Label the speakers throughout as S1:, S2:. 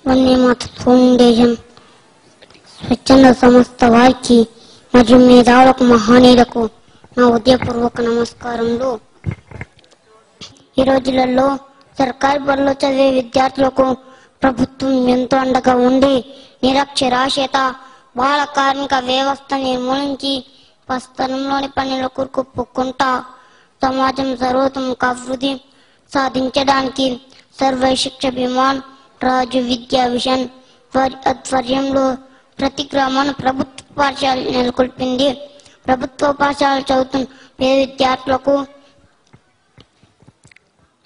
S1: Vande Mataram foundation స్వచ్ఛంద సంస్థ వారికి మరియు మేధావులకు మహనీయులకు నా ఉదయపూర్వక నమస్కారములు. ఈ రోజులలో సర్కారీ బడుల్లో చదివే విద్యార్థులకు ప్రభుత్వం ఎంతో అండగా ఉండి నిరక్షరాస్యత బాల కార్మిక వ్యవస్థ నిర్మూలించి పస్థలంలోని పనుల కూరుకుపోకుండా సమాజం సర్వోత్తమ అభివృద్ధి సాధించడానికి సర్వ శిక్ష అభియాన్ రాజు విద్యా మిషన్ వారి ఆధ్వర్యంలో ప్రతి గ్రామాన్ని ప్రభుత్వ పాఠశాల నెలకొల్పింది. ప్రభుత్వ పాఠశాల చదువుతున్న పేద విద్యార్థులకు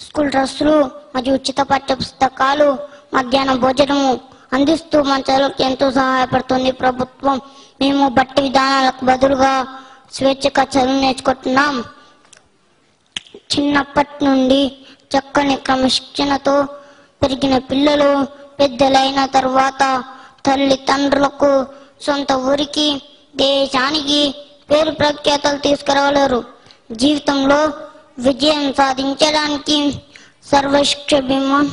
S1: స్కూల్ డ్రెస్సులు మరియు ఉచిత పాఠ్య పుస్తకాలు మధ్యాహ్న భోజనము అందిస్తూ మన చదువులకు ఎంతో సహాయపడుతుంది ప్రభుత్వం. మేము బట్టి విధానాలకు బదులుగా స్వేచ్ఛగా చదువు నేర్చుకుంటున్నాం. చిన్నప్పటి నుండి చక్కని క్రమశిక్షణతో పెరిగిన పిల్లలు పెద్దలైన తర్వాత తల్లిదండ్రులకు సొంత ఊరికి దేశానికి పేరు ప్రఖ్యాతలు తీసుకురాగలరు. జీవితంలో విజయం సాధించడానికి సర్వశిక్ష అభియాన్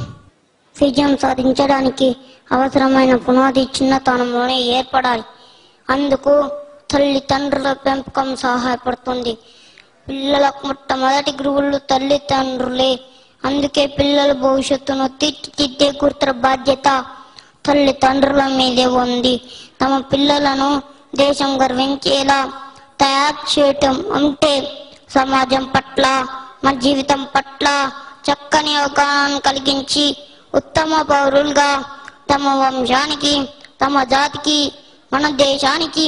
S1: విజయం సాధించడానికి అవసరమైన పునాది చిన్నతనంలోనే ఏర్పడాలి. అందుకు తల్లిదండ్రుల పెంపకం సహాయపడుతుంది. పిల్లలకు మొట్టమొదటి గురువులు తల్లిదండ్రులే. అందుకే పిల్లల భవిష్యత్తును తీర్చిదిద్దే గుర్తుల బాధ్యత తల్లిదండ్రుల మీదే ఉంది. తమ పిల్లలను దేశం గర్వించేలా తయారు చేయటం అంటే సమాజం పట్ల మన జీవితం పట్ల చక్కని అవగాహన కలిగించి ఉత్తమ పౌరులుగా తమ వంశానికి తమ జాతికి మన దేశానికి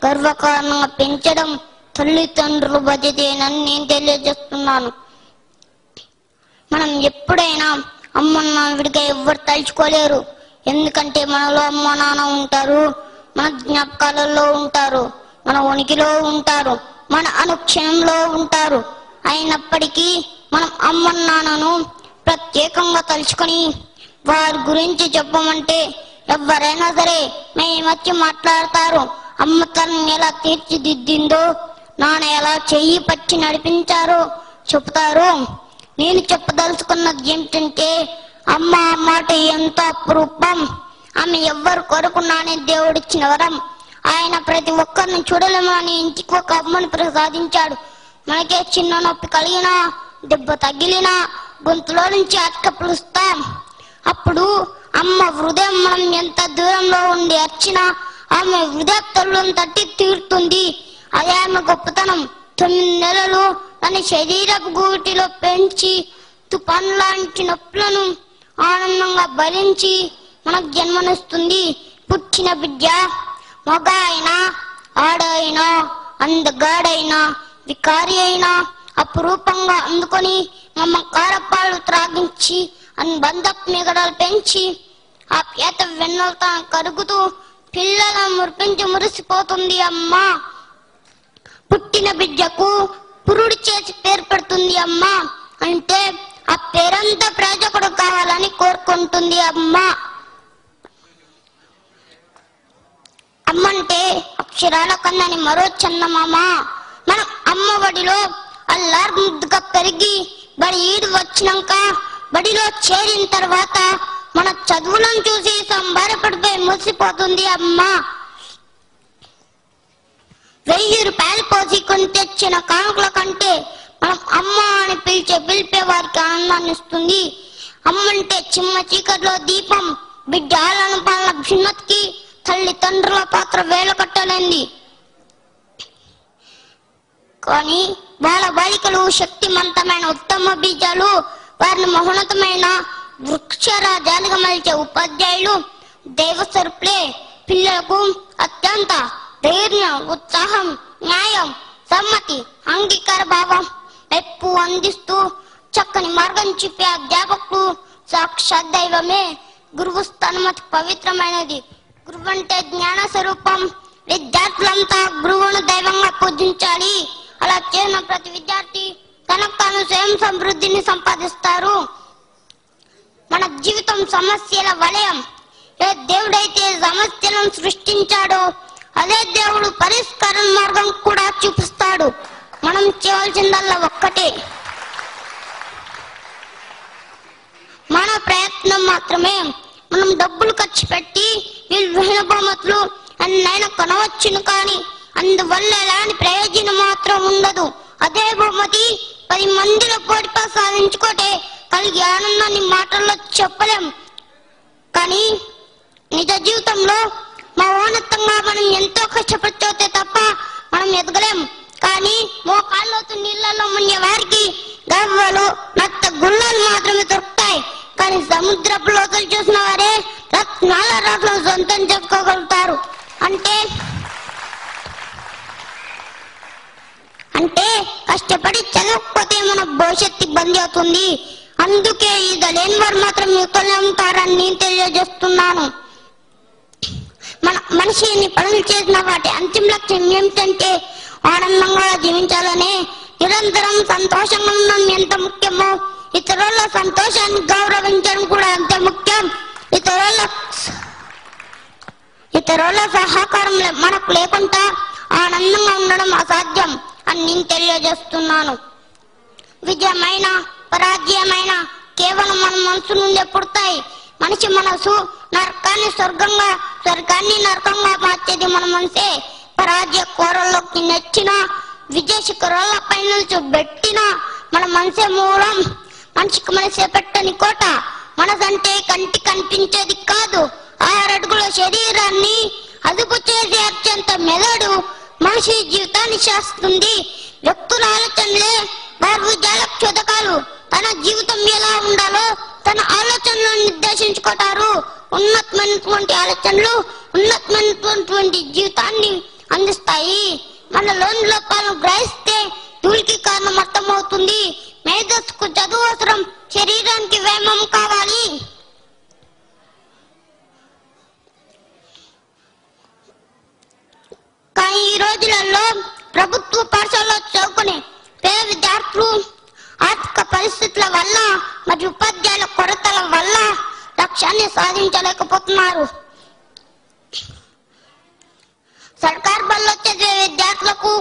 S1: గర్వకారణంగా పెంచడం తల్లిదండ్రుల బాధ్యతేనని నేను తెలియజేస్తున్నాను. మనం ఎప్పుడైనా అమ్మ నాన్న విడిగా ఎవ్వరు తలుచుకోలేరు. ఎందుకంటే మనలో అమ్మ నాన్న ఉంటారు, మన జ్ఞాపకాలలో ఉంటారు, మన ఉనికిలో ఉంటారు, మన అనుక్షణంలో ఉంటారు. అయినప్పటికీ మనం అమ్మ నాన్నను ప్రత్యేకంగా తలుచుకొని వారి గురించి చెప్పమంటే ఎవరైనా సరే మేమొచ్చి మాట్లాడతారు. అమ్మ తనని ఎలా తీర్చిదిద్దిందో, నాన్న ఎలా చెయ్యి పట్టి నడిపించారో చెబుతారు. నేను చెప్పదలుచుకున్నది ఏమిటంటే అమ్మ మాట ఎంతో అపురూపం. ఆమె ఎవ్వరు కొరకున్నానే దేవుడిచ్చిన వరం. ఆయన ప్రతి ఒక్కరిని చూడలేమని ఇంటికి ఒక అమ్మని ప్రసాదించాడు. మనకే చిన్న నొప్పి కలిగినా దెబ్బ తగిలినా గొంతులో నుంచి అక్క పిలుస్తాం. అప్పుడు అమ్మ హృదయం మనం ఎంత దూరంలో ఉండి అర్చినా ఆమె హృదయ తల్లులను తట్టి తీరుతుంది. అదే ఆమె గొప్పతనం. 9 నెలలు తన శరీరపు గూటిలో పెంచి తుఫాను లాంటి నొప్పులను ఆనందంగా భరించి మనకు జన్మనిస్తుంది. పుట్టిన బిడ్డ మగ అయినా ఆడ అయినా అందగాడైనా వికారి అయినా అపురూపంగా అందుకొని మమకారపాలు త్రాగించి అనుబంధ మిగడలు పెంచి ఆ పేత వెన్నులతో కరుగుతూ పిల్లలను మురిపించి మురిసిపోతుంది అమ్మ. పుట్టిన బిడ్డకు పురుడు చేసి పేరు పెడుతుంది అమ్మ. అంటే ఆ పేరంతా ప్రయోజకుడు కావాలని కోరుకుంటుంది అమ్మ. అమ్మంటే అక్షరాల కన్నాని మరో చందమామ. మనం అమ్మ బడిలో అల్లారు ముద్దుగా పెరిగి బడి ఈడు వచ్చినాక బడిలో చేరిన తర్వాత మన చదువులను చూసి సంబరపడిపోయి మురిసిపోతుంది అమ్మ. 1000 రూపాయలు పోసి కొని తెచ్చిన కానుకల కంటే మనం అమ్మ అని పిలిపే వారికి ఆనందాన్ని ఇస్తుంది. అమ్మంటే చిమ్మ చీకట్లో దీపం. బిడ్డ ఆలన పాలన భిన్నతికి తల్లిదండ్రుల పాత్ర వేల కట్టలేంది. కానీ బాల బాలికలు శక్తివంతమైన ఉత్తమ బీజాలు. వారిని మహోన్నతమైన వృక్షరాజాలుగా మలిచే ఉపాధ్యాయులు దైవస్వరూపులే. పిల్లలకు అత్యంత ధైర్యం, ఉత్సాహం, న్యాయం, సమ్మతి, అంగీకార భావం ఎప్పు అందిస్తూ చక్కని మార్గం చూపే అధ్యాపకులు సాక్షాత్ దైవమే. గురువు స్థానం అతి పవిత్రమైనది. గురువు అంటే జ్ఞాన స్వరూపం. విద్యార్థులంతా గురువును దైవంగా పూజించాలి. అలా చేసిన ప్రతి విద్యార్థి తనకు తాను స్వయం సమృద్ధిని సంపాదిస్తారు. మన జీవితం సమస్యల వలయం. ఏ దేవుడైతే సమస్యలను సృష్టించాడో అదే దేవుడు పరిష్కార మార్గం కూడా చూపిస్తాడు. మనం చేయవలసిందల్లా ఒక్కటే, మన ప్రయత్నం మాత్రమే. మనం డబ్బులు ఖర్చు పెట్టి విలువైన బహుమతులు అన్నైనా కొనవచ్చును, కానీ అందువల్ల ఎలాంటి ప్రయోజనం మాత్రం ఉండదు. అదే బహుమతి 10 మందిలో పోటీపై సాధించుకోటే కలిగే ఆనందాన్ని మాటల్లో చెప్పలేం. కానీ నిజ జీవితంలో మౌనత్వంగా మనం ఎంతో కష్టపడితే తప్ప మనం ఎదగలేం. కానీ మోకాళ్ళతో నీళ్లలో మునిగే వారికి గవ్వలు నత్త గుళ్ళలు మాత్రమే దొరుకుతాయి. కానీ సముద్రపు లోతులు చూసిన వారే రత్నాల రాట్లను సొంతం చేసుకోగలుగుతారు. అంటే కష్టపడి చదవకపోతే మన భవిష్యత్తు ఇబ్బంది అవుతుంది. అందుకే ఇది లేని వారు మాత్రం యువతలో ఉంటారని నేను తెలియజేస్తున్నాను. మనిషి ఎన్ని పనులు చేసిన వాటి అంతిమ లక్ష్యం ఏమిటంటే ఆనందంగా జీవించాలని. నిరంతరం సంతోషంగా ఉండడం ఎంత ముఖ్యమో ఇతరుల సంతోషాన్ని గౌరవించడం కూడా అంతే ముఖ్యం. ఇతరుల సహకారం మనకు లేకుండా ఆనందంగా ఉండడం అసాధ్యం అని నేను తెలియజేస్తున్నాను. విజయమైన పరాజయమైన కేవలం మన మనసు నుండే పుడతాయి. మనిషి మనసు నరకాన్ని స్వర్గంగా, స్వర్గాన్ని నరకంగా మార్చేది మన మనసే. పరాజయ కూరల్లోకి నెచ్చిన విజయ శిఖరాల పైన పెట్టిన మన మనసే మూలం. మనిషికి మనసే పెట్టని కోట. మనసంటే కంటి కనిపించేది కాదు. 6 అడుగుల శరీరాన్ని అదుపు చేసే అత్యంత మెదడు మనిషి జీవితాన్ని శాసిస్తుంది. వ్యక్తుల ఆలోచనలే వారి విజయాలకు చోదకాలు. తన జీవితం ఎలా ఉండాలో తన ఆలోచనలను నిర్దేశించుకుంటారు. ఉన్నతమైనటువంటి ఆలోచనలు ఉన్నతమైనటువంటి జీవితాన్ని అందిస్తాయి. మనలోని లోపాలను గ్రహిస్తే ధూళికి కారణం అర్థమవుతుంది. మేధస్సుకు చదువు అవసరం, శరీరానికి వ్యాయామం కావాలి. కానీ ఈ రోజులలో ప్రభుత్వ పాఠశాలలో చదువుకునే పేద విద్యార్థులు ఆర్థిక పరిస్థితుల వల్ల మరియు ఉపాధ్యాయుల కొరతల వల్ల లక్ష్యాన్ని సాధించలేకపోతున్నారు. సర్కార్ బల్లో చదివే విద్యార్థులకు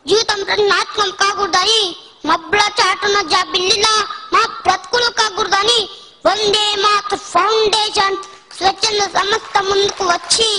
S1: జీవితం నాశనం కాకూడదని, మబ్బుల చాటున జాబిల్లిలా మా బ్రతుకులు కాకూడదని వందే మాత్ ఫౌండేషన్ స్వచ్ఛంద సంస్థ ముందుకు వచ్చి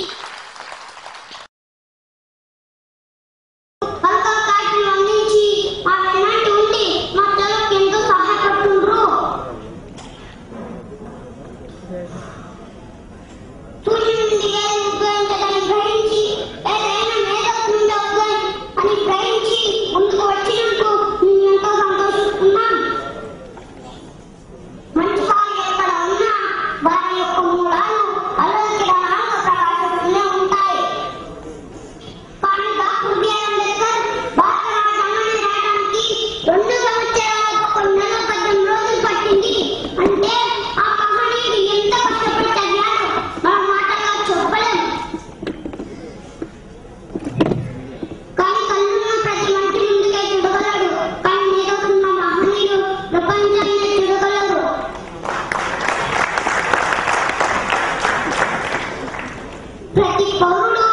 S1: ప్రతి పౌరుడు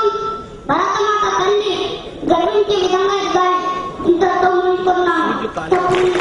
S1: భరతమాత తల్లి గర్వించే విధంగా ఇంతతో ముందుకున్నాను.